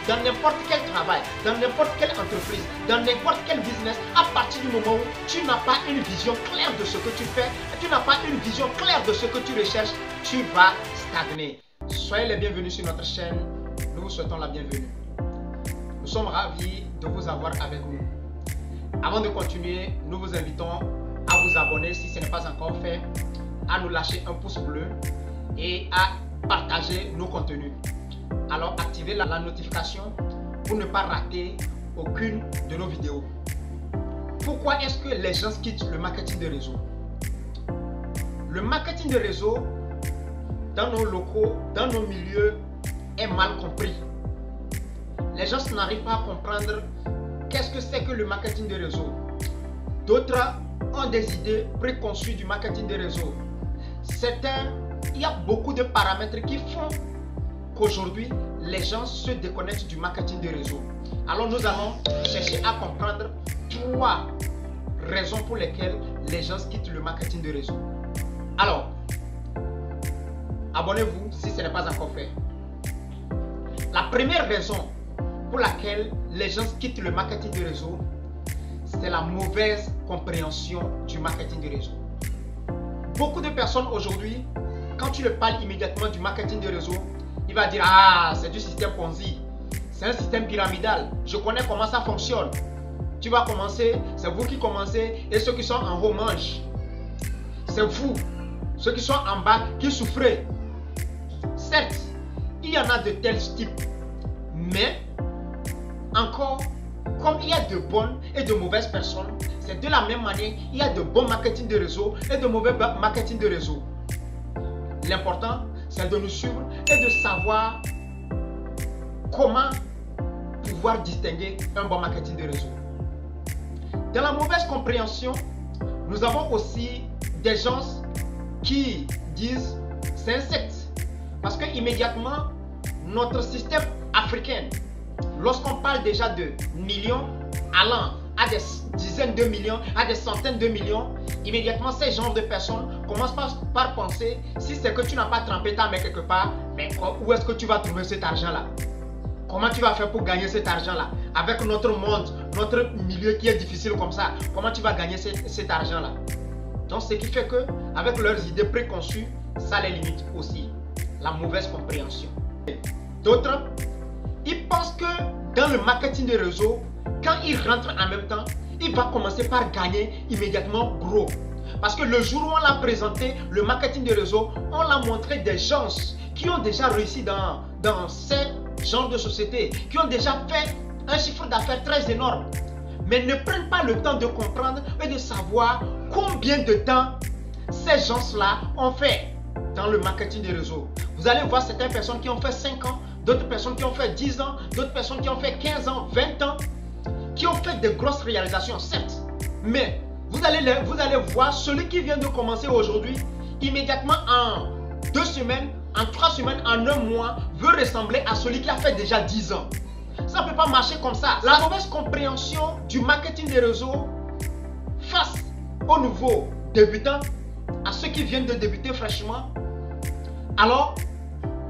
dans n'importe quel travail, dans n'importe quelle entreprise, dans n'importe quel business, à partir du moment où tu n'as pas une vision claire de ce que tu fais, tu n'as pas une vision claire de ce que tu recherches, tu vas stagner. Soyez les bienvenus sur notre chaîne, nous vous souhaitons la bienvenue. Nous sommes ravis de vous avoir avec nous. Avant de continuer, nous vous invitons à vous abonner si ce n'est pas encore fait, à nous lâcher un pouce bleu et à partager nos contenus. Alors activez la notification pour ne pas rater aucune de nos vidéos. Pourquoi est-ce que les gens quittent le marketing de réseau? Le marketing de réseau dans nos locaux, dans nos milieux est mal compris. Les gens n'arrivent pas à comprendre qu'est-ce que c'est que le marketing de réseau. D'autres ont des idées préconçues du marketing de réseau. Certains, il y a beaucoup de paramètres qui font qu'aujourd'hui, les gens se déconnectent du marketing de réseau. Alors nous allons chercher à comprendre 3 raisons pour lesquelles les gens quittent le marketing de réseau. Alors, abonnez-vous si ce n'est pas encore fait. La première raison pour laquelle les gens quittent le marketing de réseau, c'est la mauvaise compréhension du marketing de réseau. Beaucoup de personnes aujourd'hui, quand tu leur parles immédiatement du marketing de réseau, il va dire: ah, c'est du système Ponzi, c'est un système pyramidal, je connais comment ça fonctionne. Tu vas commencer, c'est vous qui commencez et ceux qui sont en haut mangent. C'est vous, ceux qui sont en bas, qui souffrez. Certes, il y en a de tels types, mais encore, comme il y a de bonnes et de mauvaises personnes, c'est de la même manière, il y a de bons marketing de réseau et de mauvais marketing de réseau. L'important, c'est de nous suivre et de savoir comment pouvoir distinguer un bon marketing de réseau. Dans la mauvaise compréhension, nous avons aussi des gens qui disent c'est un secte. Parce que immédiatement, notre système africain, lorsqu'on parle déjà de millions allant à des dizaines de millions, à des centaines de millions, immédiatement ces genres de personnes commencent par penser, si c'est que tu n'as pas trempé ta main quelque part, mais où est-ce que tu vas trouver cet argent-là? Comment tu vas faire pour gagner cet argent-là? Avec notre monde, notre milieu qui est difficile comme ça, comment tu vas gagner cet argent-là? Donc ce qui fait que, avec leurs idées préconçues, ça les limite aussi. La mauvaise compréhension. D'autres, ils pensent que dans le marketing de réseau, quand ils rentrent en même temps, il va commencer par gagner immédiatement gros. Parce que le jour où on l'a présenté, le marketing de réseau, on l'a montré des gens qui ont déjà réussi dans ces genres de sociétés, qui ont déjà fait un chiffre d'affaires très énorme, mais ne prennent pas le temps de comprendre et de savoir combien de temps ces gens-là ont fait dans le marketing de réseau. Vous allez voir certaines personnes qui ont fait 5 ans, d'autres personnes qui ont fait 10 ans, d'autres personnes qui ont fait 15 ans, 20 ans, qui ont fait de grosses réalisations, certes. Mais vous allez voir celui qui vient de commencer aujourd'hui, immédiatement en 2 semaines, en 3 semaines, en 1 mois, veut ressembler à celui qui a fait déjà 10 ans. Ça ne peut pas marcher comme ça. La mauvaise compréhension du marketing des réseaux face aux nouveaux débutants, à ceux qui viennent de débuter fraîchement, alors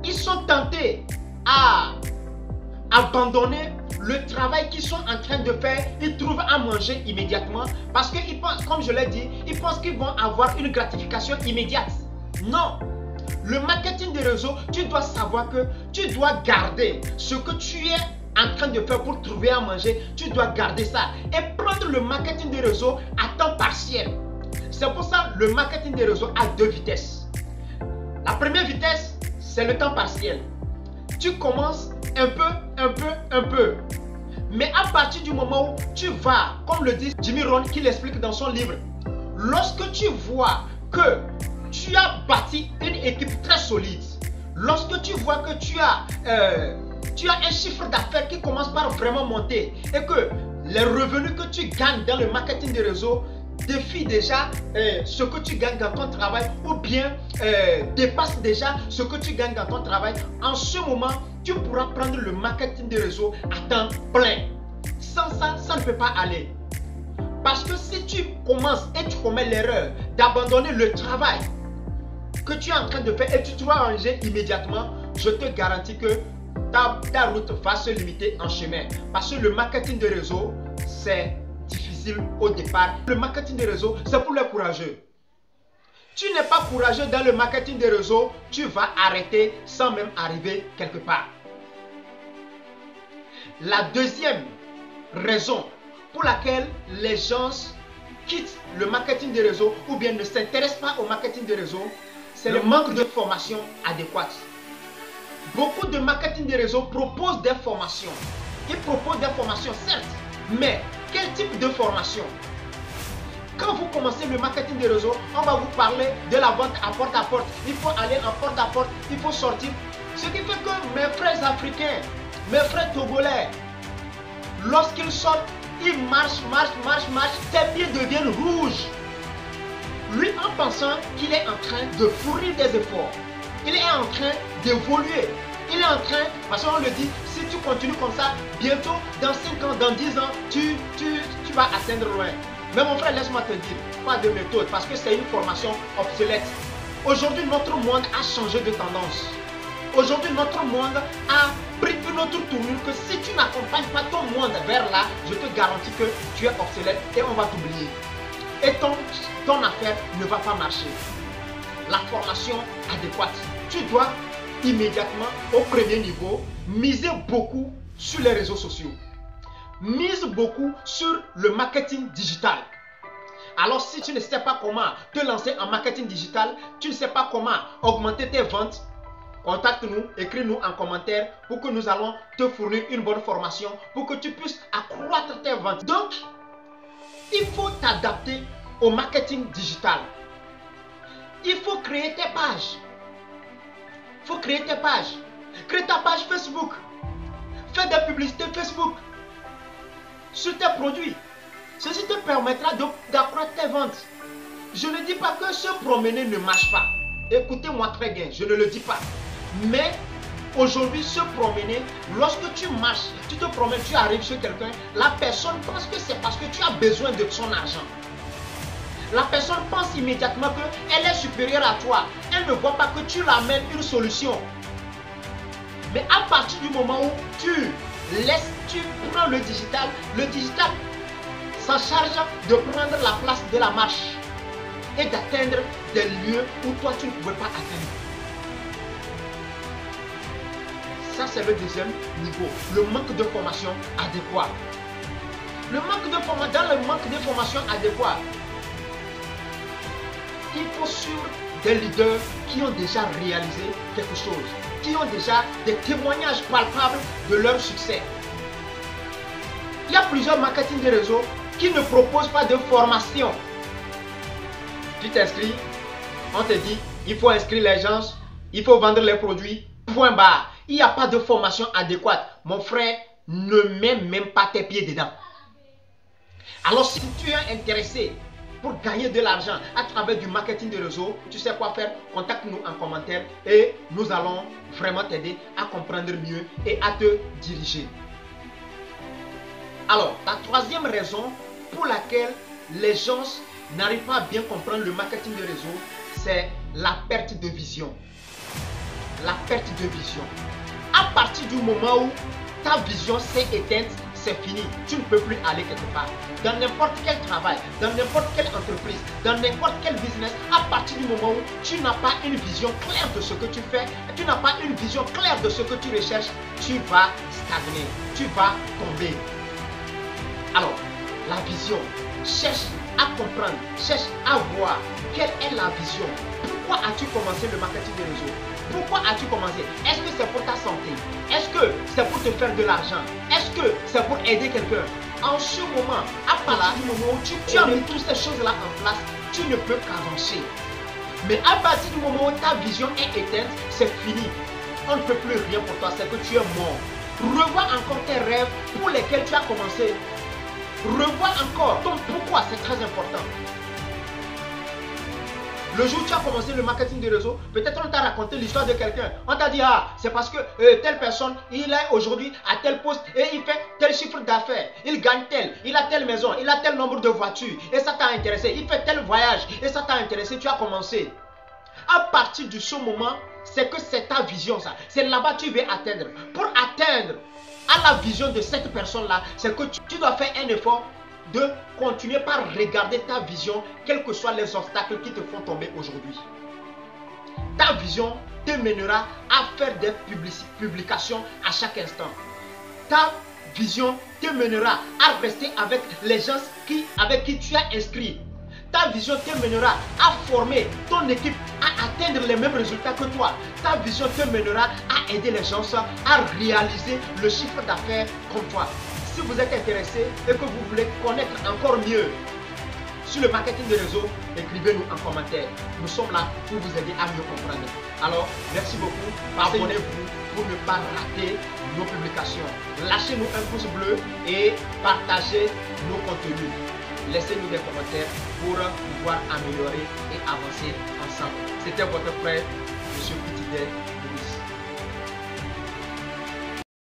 ils sont tentés à abandonner le travail qu'ils sont en train de faire. Ils trouvent à manger immédiatement parce qu'ils pensent, comme je l'ai dit, ils pensent qu'ils vont avoir une gratification immédiate. Non, le marketing des réseaux, tu dois savoir que tu dois garder ce que tu es en train de faire pour trouver à manger. Tu dois garder ça et prendre le marketing des réseaux à temps partiel. C'est pour ça que le marketing des réseaux a 2 vitesses. La première vitesse, c'est le temps partiel. Tu commences un peu. Mais à partir du moment où tu vas, comme le dit Jimmy Rohn, qui l'explique dans son livre, lorsque tu vois que tu as bâti une équipe très solide, lorsque tu vois que tu as un chiffre d'affaires qui commence par vraiment monter et que les revenus que tu gagnes dans le marketing des réseaux défie déjà ce que tu gagnes dans ton travail ou bien dépasse déjà ce que tu gagnes dans ton travail, en ce moment, tu pourras prendre le marketing de réseau à temps plein. Sans ça, ça ne peut pas aller. Parce que si tu commences et tu commets l'erreur d'abandonner le travail que tu es en train de faire et tu dois ranger immédiatement, je te garantis que ta route va se limiter en chemin. Parce que le marketing de réseau, c'est difficile au départ. Le marketing de réseau, c'est pour les courageux. Tu n'es pas courageux dans le marketing de réseau, tu vas arrêter sans même arriver quelque part. La deuxième raison pour laquelle les gens quittent le marketing de réseau ou bien ne s'intéressent pas au marketing de réseau, c'est le manque de formation adéquate. Beaucoup de marketing de réseau proposent des formations. Ils proposent des formations, certes, mais quel type de formation? Quand vous commencez le marketing de réseau, on va vous parler de la vente à porte. Il faut aller en porte à porte, il faut sortir. Ce qui fait que mes frères africains, mes frères togolais, lorsqu'ils sortent, ils marchent, tes pieds deviennent rouges. Lui, en pensant qu'il est en train de fournir des efforts, il est en train d'évoluer. Il est en train, parce qu'on le dit, si tu continues comme ça, bientôt, dans 5 ans, dans 10 ans, tu vas atteindre loin. Mais mon frère, laisse-moi te dire, pas de méthode, parce que c'est une formation obsolète. Aujourd'hui, notre monde a changé de tendance. Aujourd'hui, notre monde a pris une autre tournure que si tu n'accompagnes pas ton monde vers là, je te garantis que tu es obsolète et on va t'oublier. Et ton affaire ne va pas marcher. La formation adéquate. Tu dois immédiatement, au premier niveau, miser beaucoup sur les réseaux sociaux. Mise beaucoup sur le marketing digital. Alors si tu ne sais pas comment te lancer en marketing digital, tu ne sais pas comment augmenter tes ventes, contacte-nous, écris-nous en commentaire pour que nous allons te fournir une bonne formation pour que tu puisses accroître tes ventes. Donc, il faut t'adapter au marketing digital. Il faut créer tes pages. Il faut créer tes pages. Crée ta page Facebook. Fais des publicités Facebook sur tes produits. Ceci te permettra d'accroître tes ventes. Je ne dis pas que se promener ne marche pas. Écoutez-moi très bien, je ne le dis pas. Mais aujourd'hui, se promener, lorsque tu marches, tu te promènes, tu arrives chez quelqu'un, la personne pense que c'est parce que tu as besoin de son argent. La personne pense immédiatement qu'elle est supérieure à toi. Elle ne voit pas que tu l'amènes une solution. Mais à partir du moment où tu prends le digital s'en charge de prendre la place de la marche et d'atteindre des lieux où toi tu ne pouvais pas atteindre. Ça c'est le deuxième niveau, le manque de formation adéquate. Dans le manque de formation adéquate, il faut suivre des leaders qui ont déjà réalisé quelque chose, qui ont déjà des témoignages palpables de leur succès. Il y a plusieurs marketing de réseau qui ne proposent pas de formation. Tu t'inscris, on te dit, il faut inscrire les gens, il faut vendre les produits, point barre. Il n'y a pas de formation adéquate. Mon frère, ne mets même pas tes pieds dedans. Alors si tu es intéressé pour gagner de l'argent à travers du marketing de réseau, tu sais quoi faire? Contacte-nous en commentaire et nous allons vraiment t'aider à comprendre mieux et à te diriger. Alors, la troisième raison pour laquelle les gens n'arrivent pas à bien comprendre le marketing de réseau, c'est la perte de vision. La perte de vision. À partir du moment où ta vision s'est éteinte, c'est fini. Tu ne peux plus aller quelque part. Dans n'importe quel travail, dans n'importe quelle entreprise, dans n'importe quel business, à partir du moment où tu n'as pas une vision claire de ce que tu fais, tu n'as pas une vision claire de ce que tu recherches, tu vas stagner, tu vas tomber. Alors, la vision, cherche à comprendre, cherche à voir quelle est la vision. Pourquoi as-tu commencé le marketing de réseau? Pourquoi as-tu commencé? Est-ce que c'est pour ta santé? Est-ce que c'est pour te faire de l'argent? Est-ce que c'est pour aider quelqu'un? En ce moment, à partir du moment où tu as mis toutes ces choses-là en place, tu ne peux qu'avancer. Mais à partir du moment où ta vision est éteinte, c'est fini. On ne peut plus rien pour toi, c'est que tu es mort. Revois encore tes rêves pour lesquels tu as commencé. Revois encore ton pourquoi, c'est très important. Le jour où tu as commencé le marketing de réseau, peut-être on t'a raconté l'histoire de quelqu'un. On t'a dit, ah, c'est parce que telle personne, il est aujourd'hui à tel poste et il fait tel chiffre d'affaires. Il gagne tel, il a telle maison, il a tel nombre de voitures et ça t'a intéressé. Il fait tel voyage et ça t'a intéressé, tu as commencé. À partir de ce moment, c'est que c'est ta vision ça. C'est là-bas que tu veux atteindre. Pour atteindre à la vision de cette personne-là, c'est que tu dois faire un effort de continuer par regarder ta vision, quels que soient les obstacles qui te font tomber aujourd'hui. Ta vision te mènera à faire des publications à chaque instant. Ta vision te mènera à rester avec les gens avec qui tu as inscrit. Ta vision te mènera à former ton équipe à atteindre les mêmes résultats que toi. Ta vision te mènera à aider les gens à réaliser le chiffre d'affaires comme toi. Si vous êtes intéressé et que vous voulez connaître encore mieux sur le marketing de réseau, écrivez-nous en commentaire. Nous sommes là pour vous aider à mieux comprendre. Alors, merci beaucoup. Abonnez-vous pour ne pas rater nos publications. Lâchez-nous un pouce bleu et partagez nos contenus. Laissez-nous des commentaires pour pouvoir améliorer et avancer ensemble. C'était votre frère, M. Coutidel.